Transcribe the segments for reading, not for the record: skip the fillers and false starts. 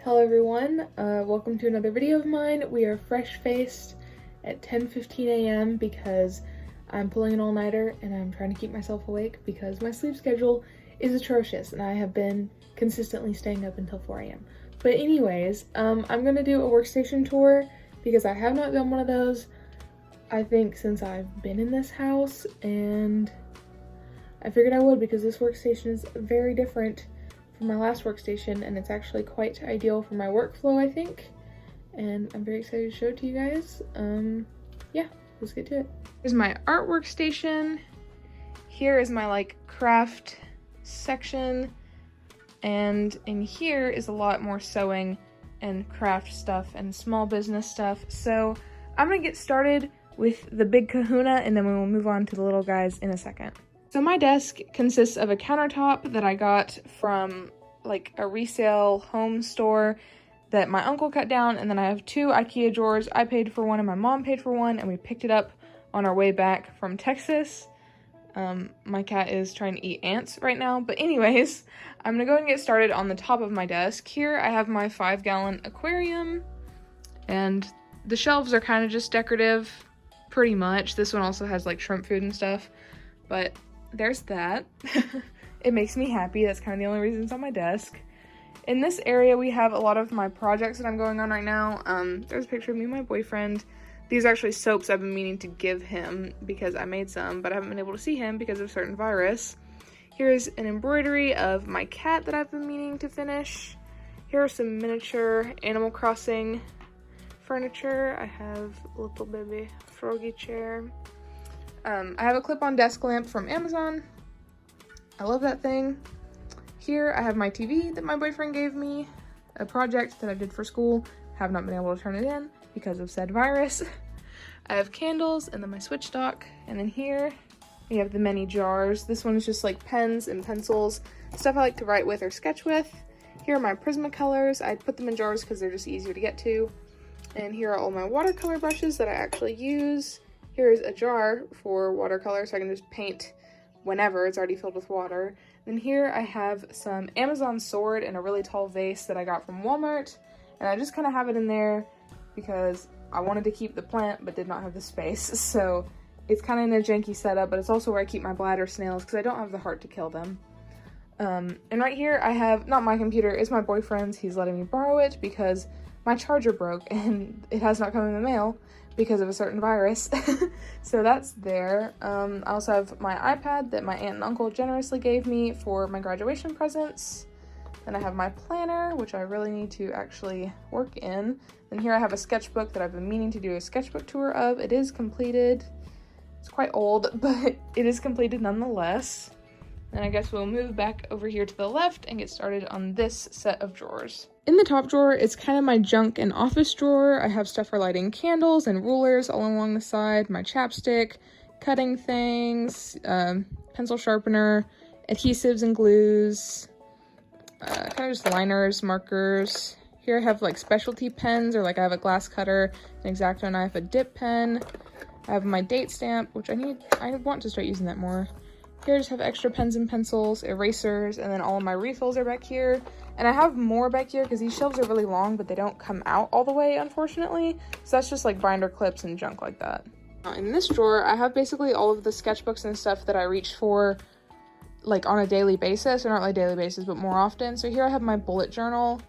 Hello everyone, welcome to another video of mine. We are fresh-faced at 10:15 a.m. because I'm pulling an all-nighter and I'm trying to keep myself awake because my sleep schedule is atrocious and I have been consistently staying up until 4 a.m. But anyways, I'm gonna do a workstation tour because I have not done one of those, I think, since I've been in this house, and I figured I would because this workstation is very different from my last workstation and it's actually quite ideal for my workflow, I think, and I'm very excited to show it to you guys. Yeah, let's get to it. Here's my art workstation. Here is my craft section, and in here is a lot more sewing and craft stuff and small business stuff. So I'm gonna get started with the big kahuna and then we will move on to the little guys in a second. So my desk consists of a countertop that I got from a resale home store that my uncle cut down, and then I have two IKEA drawers. I paid for one and my mom paid for one, and we picked it up on our way back from Texas. My cat is trying to eat ants right now, but anyways, I'm gonna go ahead and get started on the top of my desk. Here I have my 5-gallon aquarium, and the shelves are kind of just decorative, pretty much. This one also has shrimp food and stuff, but there's that. It makes me happy. That's kind of the only reason it's on my desk. In this area, we have a lot of my projects that I'm going on right now. There's a picture of me and my boyfriend. These are actually soaps I've been meaning to give him because I made some, but I haven't been able to see him because of a certain virus. Here's an embroidery of my cat that I've been meaning to finish. Here are some miniature Animal Crossing furniture. I have a little baby froggy chair. I have a clip-on desk lamp from Amazon. I love that thing. Here I have my TV that my boyfriend gave me, a project that I did for school. Have not been able to turn it in because of said virus. I have candles and then my switch dock. And then here we have the many jars. This one is just pens and pencils, stuff I like to write with or sketch with. Here are my Prismacolors. I put them in jars because they're just easier to get to. And here are all my watercolor brushes that I actually use. Here's a jar for watercolor so I can just paint whenever it's already filled with water. Then here I have some Amazon sword and a really tall vase that I got from Walmart, and I just kind of have it in there because I wanted to keep the plant but did not have the space. So it's kind of in a janky setup, but it's also where I keep my bladder snails because I don't have the heart to kill them. And right here I have, not my computer, it's my boyfriend's. He's letting me borrow it because my charger broke and it has not come in the mail because of a certain virus. So that's there. I also have my iPad that my aunt and uncle generously gave me for my graduation presents. Then I have my planner, which I really need to actually work in. Then here I have a sketchbook that I've been meaning to do a sketchbook tour of. It is completed. It's quite old, but it is completed nonetheless. And I guess we'll move back over here to the left and get started on this set of drawers. In the top drawer, it's kind of my junk and office drawer. I have stuff for lighting candles and rulers all along the side, my chapstick, cutting things, pencil sharpener, adhesives and glues, kind of just liners, markers. Here I have specialty pens, or I have a glass cutter, an X-Acto knife, a dip pen. I have my date stamp, which I want to start using that more. Here I just have extra pens and pencils, erasers, and then all of my refills are back here. And I have more back here because these shelves are really long, but they don't come out all the way, unfortunately. So that's just binder clips and junk like that. Now, in this drawer, I have basically all of the sketchbooks and stuff that I reach for on a daily basis, or not daily basis, but more often. So here I have my bullet journal,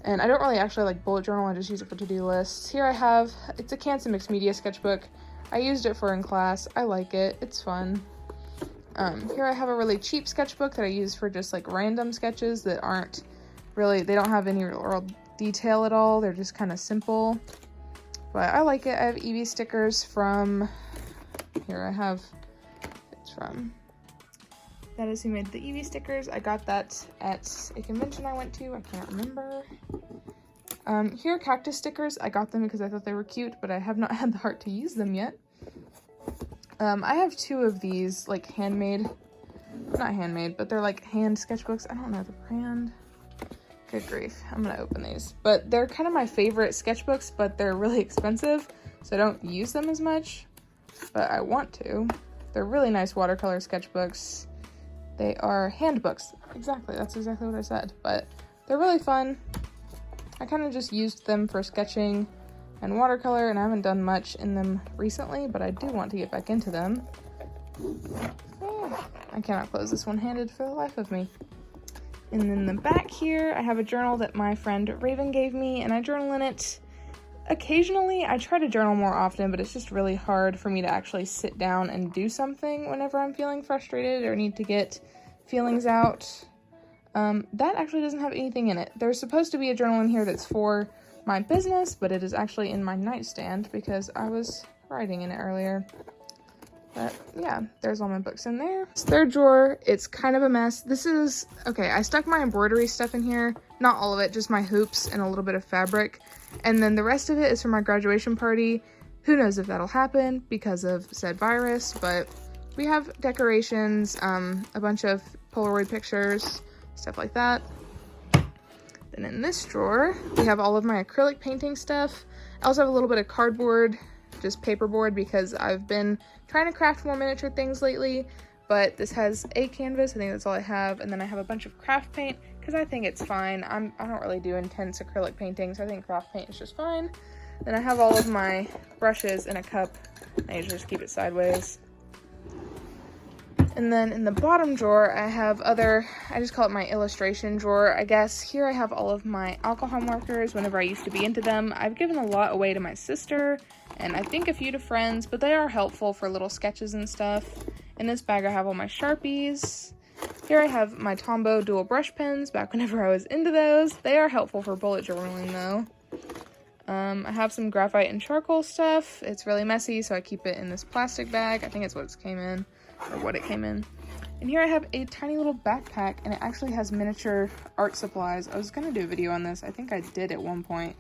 and I don't really actually like bullet journal, I just use it for to-do lists. Here I have, it's a Canson mixed media sketchbook. I used it for in class. I like it, it's fun. Here I have a really cheap sketchbook that I use for just random sketches that aren't really, they don't have any real detail at all. They're just kind of simple, but I like it. I have Eevee stickers from, here I have, it's from, that is who made the Eevee stickers. I got that at a convention I went to, I can't remember. Here are cactus stickers. I got them because I thought they were cute, but I have not had the heart to use them yet. I have two of these, handmade, not handmade, but they're hand sketchbooks. I don't know the brand. Good grief, I'm gonna open these. But they're kind of my favorite sketchbooks, but they're really expensive, so I don't use them as much, but I want to. They're really nice watercolor sketchbooks. They are handbooks. Exactly, that's exactly what I said, but they're really fun. I kind of just used them for sketching and watercolor, and I haven't done much in them recently, but I do want to get back into them. Oh, I cannot close this one-handed for the life of me. And then the back here, I have a journal that my friend Raven gave me, and I journal in it occasionally. I try to journal more often, but it's just really hard for me to actually sit down and do something whenever I'm feeling frustrated or need to get feelings out. That actually doesn't have anything in it. There's supposed to be a journal in here that's for my business, but it is actually in my nightstand because I was writing in it earlier. But yeah, there's all my books in there. This third drawer, it's kind of a mess. This is, okay, I stuck my embroidery stuff in here. Not all of it, just my hoops and a little bit of fabric. And then the rest of it is for my graduation party. Who knows if that'll happen because of said virus, but we have decorations, a bunch of Polaroid pictures, stuff like that. Then in this drawer, we have all of my acrylic painting stuff. I also have a little bit of cardboard, just paperboard, because I've been trying to craft more miniature things lately, but this has a canvas. I think that's all I have. And then I have a bunch of craft paint because I think it's fine. I don't really do intense acrylic paintings. I think craft paint is just fine. Then I have all of my brushes in a cup. I usually just keep it sideways. And then in the bottom drawer, I have other, I just call it my illustration drawer, I guess. Here I have all of my alcohol markers whenever I used to be into them. I've given a lot away to my sister, and I think a few to friends, but they are helpful for little sketches and stuff. In this bag, I have all my Sharpies. Here I have my Tombow dual brush pens, back whenever I was into those. They are helpful for bullet journaling, though. I have some graphite and charcoal stuff. It's really messy, so I keep it in this plastic bag. I think it's what it came in. And here I have a tiny little backpack, and it actually has miniature art supplies. I was gonna do a video on this. I think I did at one point,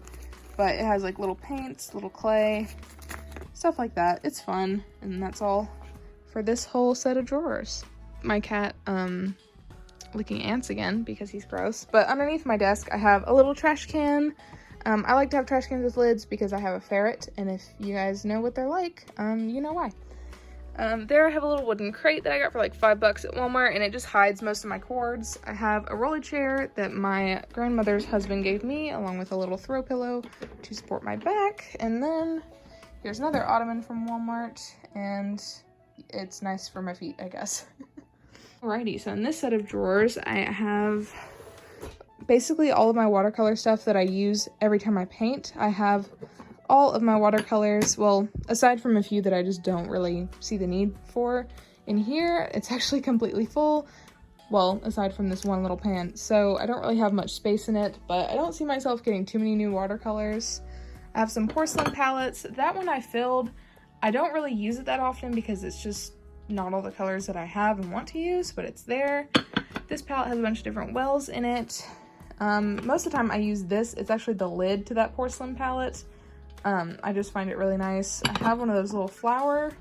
but it has like little paints, little clay, stuff like that. It's fun, and that's all for this whole set of drawers. My cat, licking ants again because he's gross. But underneath my desk, I have a little trash can. I like to have trash cans with lids because I have a ferret, and if you guys know what they're like, you know why. There I have a little wooden crate that I got for like $5 at Walmart, and it just hides most of my cords. I have a roller chair that my grandmother's husband gave me, along with a little throw pillow to support my back. And then here's another ottoman from Walmart, and it's nice for my feet, I guess. Alrighty, so in this set of drawers, I have basically all of my watercolor stuff that I use every time I paint. I have all of my watercolors, well, aside from a few that I just don't really see the need for. In here, it's actually completely full, well, aside from this one little pan, so I don't really have much space in it, but I don't see myself getting too many new watercolors. I have some porcelain palettes. That one I filled. I don't really use it that often because it's just not all the colors that I have and want to use, but it's there. This palette has a bunch of different wells in it. Most of the time I use this. It's actually the lid to that porcelain palette. I just find it really nice. I have one of those little flower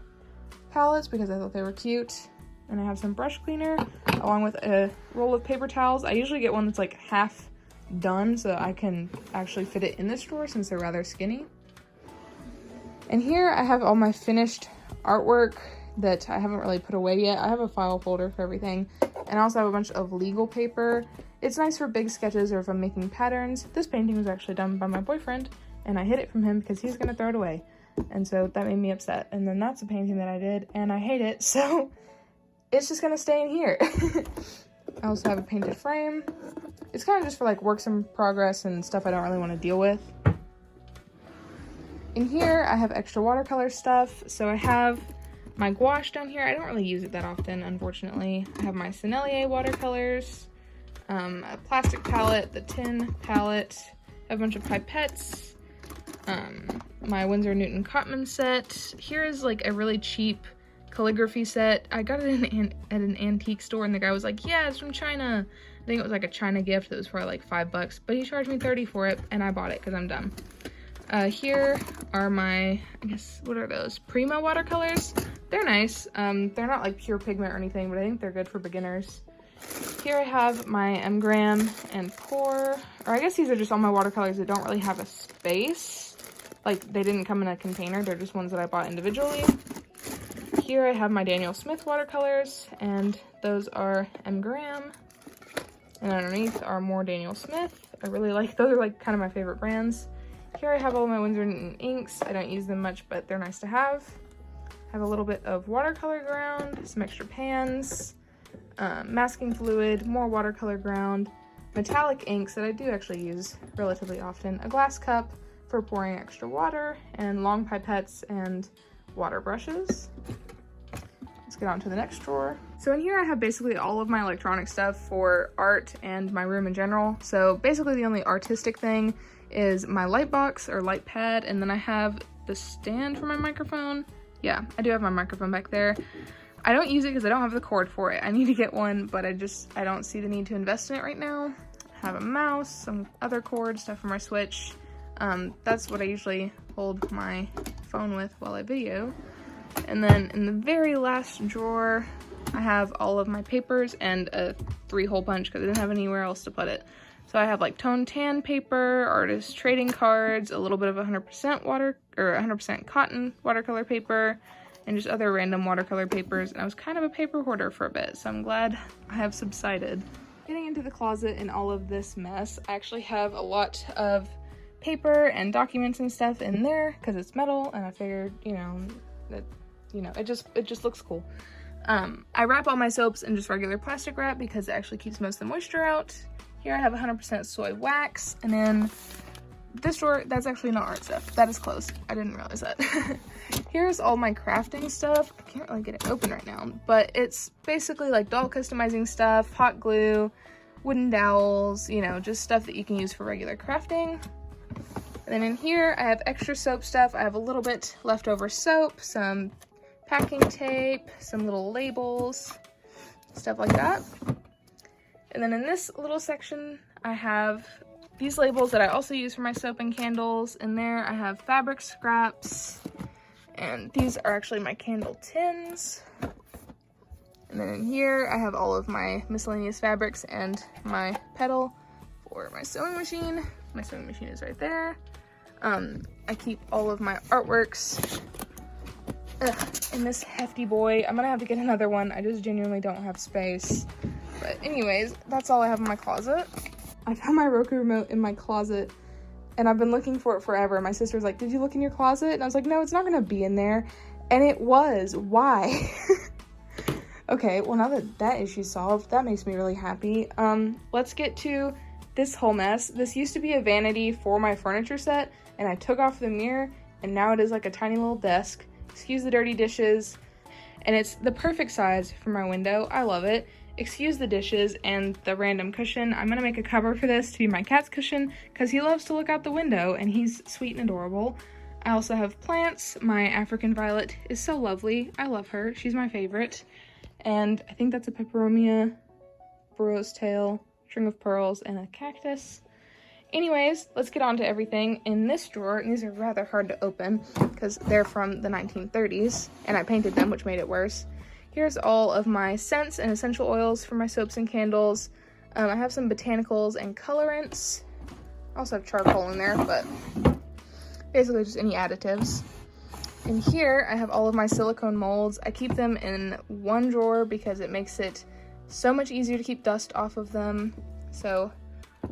palettes because I thought they were cute. And I have some brush cleaner along with a roll of paper towels. I usually get one that's like half done so that I can actually fit it in this drawer since they're rather skinny. And here I have all my finished artwork that I haven't really put away yet. I have a file folder for everything. And I also have a bunch of legal paper. It's nice for big sketches or if I'm making patterns. This painting was actually done by my boyfriend, and I hid it from him because he's gonna throw it away. And so that made me upset. And then that's a painting that I did, and I hate it, so it's just gonna stay in here. I also have a painted frame. It's kind of just for like works in progress and stuff I don't really want to deal with. In here, I have extra watercolor stuff. So I have my gouache down here. I don't really use it that often, unfortunately. I have my Sennelier watercolors, a plastic palette, the tin palette, a bunch of pipettes, my Winsor Newton Cotman set. Here is like a really cheap calligraphy set. I got it at an antique store, and the guy was like, yeah, it's from China. I think it was like a China gift that was for like $5, but he charged me $30 for it, and I bought it because I'm dumb. Here are my, I guess, what are those? Prima watercolors. They're nice. They're not like pure pigment or anything, but I think they're good for beginners. Here I have my M-Gram and Pour, or I guess these are just all my watercolors that don't really have a space. Like, they didn't come in a container, they're just ones that I bought individually. Here I have my Daniel Smith watercolors, and those are M-Gram. And underneath are more Daniel Smith. I really like, those are like kind of my favorite brands. Here I have all my Winsor & Newton inks. I don't use them much, but they're nice to have. I have a little bit of watercolor ground, some extra pans, masking fluid, more watercolor ground, metallic inks that I do actually use relatively often, a glass cup for pouring extra water, and long pipettes and water brushes. Let's get on to the next drawer. So in here I have basically all of my electronic stuff for art and my room in general. So basically the only artistic thing is my light box or light pad, and then I have the stand for my microphone. Yeah, I do have my microphone back there. I don't use it because I don't have the cord for it. I need to get one, but I don't see the need to invest in it right now. I have a mouse, some other cord, stuff for my Switch. That's what I usually hold my phone with while I video. And then in the very last drawer, I have all of my papers and a 3-hole punch because I didn't have anywhere else to put it. So I have like tone tan paper, artist trading cards, a little bit of 100% 100% cotton watercolor paper, and just other random watercolor papers. And I was kind of a paper hoarder for a bit, so I'm glad I have subsided. Getting into the closet in all of this mess, I actually have a lot of paper and documents and stuff in there because it's metal, and I figured, it just looks cool. I wrap all my soaps in just regular plastic wrap because it actually keeps most of the moisture out. Here I have 100% soy wax, and then this drawer, that's actually not art stuff. That is closed. I didn't realize that. Here's all my crafting stuff. I can't really get it open right now, but it's basically like doll customizing stuff, hot glue, wooden dowels, just stuff that you can use for regular crafting. And then in here, I have extra soap stuff. I have a little bit leftover soap, some packing tape, some little labels, stuff like that. And then in this little section, I have these labels that I also use for my soap and candles. In there, I have fabric scraps, and these are actually my candle tins. And then in here, I have all of my miscellaneous fabrics and my pedal for my sewing machine. My sewing machine is right there. I keep all of my artworks in this hefty boy. I'm gonna have to get another one. I just genuinely don't have space. But anyways, that's all I have in my closet. I found my Roku remote in my closet, and I've been looking for it forever. My sister's like, did you look in your closet? And I was like, no, it's not gonna be in there. And it was. Why? Okay, well, now that that issue's solved, that makes me really happy. Let's get to this whole mess. This used to be a vanity for my furniture set, and I took off the mirror, and now it is like a tiny little desk. Excuse the dirty dishes. And it's the perfect size for my window. I love it. Excuse the dishes and the random cushion. I'm gonna make a cover for this to be my cat's cushion because he loves to look out the window and he's sweet and adorable. I also have plants. My African violet is so lovely. I love her. She's my favorite. And I think that's a peperomia, burro's tail, string of pearls, and a cactus. Anyways, let's get on to everything in this drawer. And these are rather hard to open because they're from the 1930s and I painted them, which made it worse. Here's all of my scents and essential oils for my soaps and candles. I have some botanicals and colorants. I also have charcoal in there, but basically just any additives. In here, I have all of my silicone molds. I keep them in one drawer because it makes it so much easier to keep dust off of them. So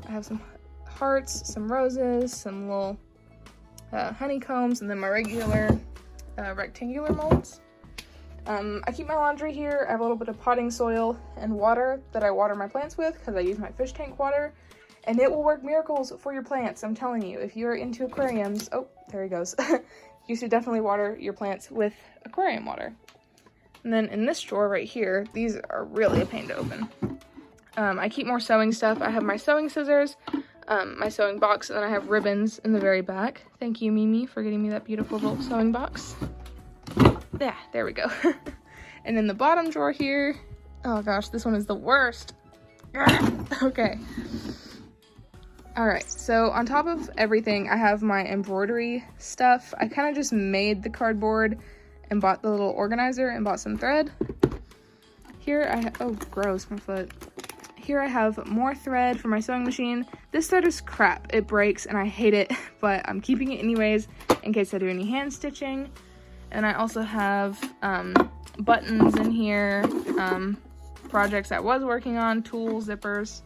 I have some hearts, some roses, some little honeycombs, and then my regular rectangular molds. I keep my laundry here. I have a little bit of potting soil and water that I water my plants with because I use my fish tank water, and it will work miracles for your plants. I'm telling you, if you're into aquariums, oh, there he goes. You should definitely water your plants with aquarium water. And then in this drawer right here, these are really a pain to open. I keep more sewing stuff. I have my sewing scissors, my sewing box, and then I have ribbons in the very back. Thank you, Mimi, for getting me that beautiful little sewing box. Yeah, there we go. And in the bottom drawer here, oh gosh, this one is the worst. Okay. All right, so on top of everything, I have my embroidery stuff. I kind of just made the cardboard and bought the little organizer and bought some thread. Here I oh, gross, my foot. Here I have more thread for my sewing machine. This thread is crap. It breaks and I hate it, but I'm keeping it anyways in case I do any hand stitching. And I also have buttons in here, projects I was working on, tools, zippers.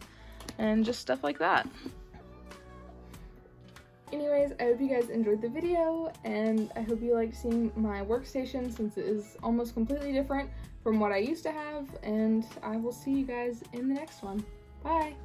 and just stuff like that. Anyways, I hope you guys enjoyed the video, and I hope you like seeing my workstation since it is almost completely different from what I used to have, and I will see you guys in the next one. Bye!